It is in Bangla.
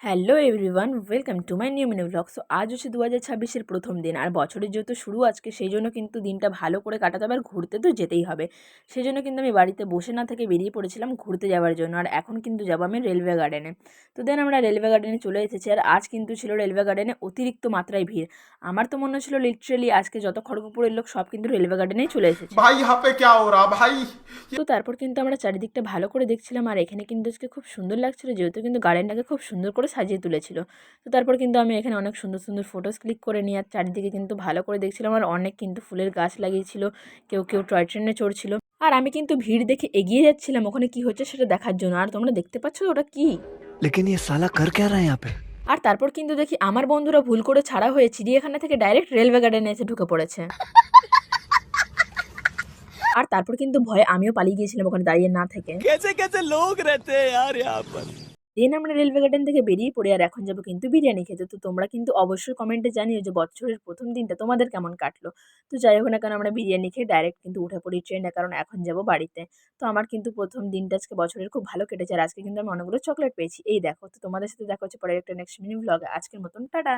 Hello everyone, welcome to my new mini blog. So আজ হচ্ছে 2026-এর প্রথম দিন, আর বছরের যেহেতু শুরু আজকে, সেই জন্য কিন্তু দিনটা ভালো করে কাটাতে হবে, আর ঘুরতে তো যেতেই হবে। সেই জন্য কিন্তু আমি বাড়িতে বসে না থেকে বেরিয়ে পড়েছিলাম ঘুরতে যাওয়ার জন্য। আর এখন কিন্তু যাবো আমি রেলওয়ে গার্ডেনে। তো দেন আমরা রেলওয়ে গার্ডেনে চলে এসেছি, আর আজ কিন্তু ছিল রেলওয়ে গার্ডেনে অতিরিক্ত মাত্রায় ভিড়। আমার তো মনে হচ্ছিল লিটারেলি আজকে যত খড়গপুরের লোক সব কিন্তু রেলওয়ে গার্ডেনেই চলে এসেছে। भाई यहाँ पे क्या हो रहा भाई। তো তারপর কিন্তু আমরা চারিদিকটা ভালো করে দেখছিলাম, আর এখানে কিন্তু আজকে খুব সুন্দর লাগছিল, যেহেতু কিন্তু গার্ডেনটাকে খুব সুন্দর করে সাজিয়ে তুলেছিল। তো তারপর কিন্তু আমি এখানে অনেক সুন্দর সুন্দর ফটোস ক্লিক করে নিয়ে আর চারিদিকে কিন্তু ভালো করে দেখছিলাম, আর অনেক কিন্তু ফুলের গাছ লাগিয়েছিল, কেউ কেউ টয় ট্রেনে চড়ছিল। আর আমি কিন্তু ভিড় দেখে এগিয়ে যাচ্ছিলাম ওখানে কি হচ্ছে সেটা দেখার জন্য। আর তোমরা দেখতে পাচ্ছ তো ওটা কি? लेकिन ये साला कर क्या रहा है यहाँ पे। আর তারপর কিন্তু দেখি আমার বন্ধুরা ভুল করে ছাড়া হয়ে চিড়িয়াখানা থেকে ডাইরেক্ট রেলওয়ে গার্ডেনে এসে ঢুকে পড়েছে। আর তারপর কিন্তু ভয়ে আমিও পালিয়ে গিয়েছিলাম ওখানে দাঁড়িয়ে না থেকে। कैसे कैसे लोग रहते हैं यार यहाँ पर। দেন আমরা রেলওয়ে গার্ডেন থেকে বেরিয়ে পড়ি, আর এখন যাবো কিন্তু বিরিয়ানি খেতে। তো তোমরা কিন্তু অবশ্যই কমেন্টে জানিও যে বছরের প্রথম দিনটা তোমাদের কেমন কাটলো। তো যাই হোক না কেন, আমরা বিরিয়ানি খেয়ে ডাইরেক্ট কিন্তু উঠে পড়ি ট্রেনে, কারণ এখন যাবো বাড়িতে। তো আমার কিন্তু প্রথম দিনটা আজকে বছরের খুব ভালো কেটেছে, আর আজকে কিন্তু আমি অনেকগুলো চকলেট পেয়েছি। এই দেখো। তো তোমাদের সাথে দেখা হচ্ছে পরের একটা নেক্সট মিনি ব্লগে। আজকের মতন টাটা।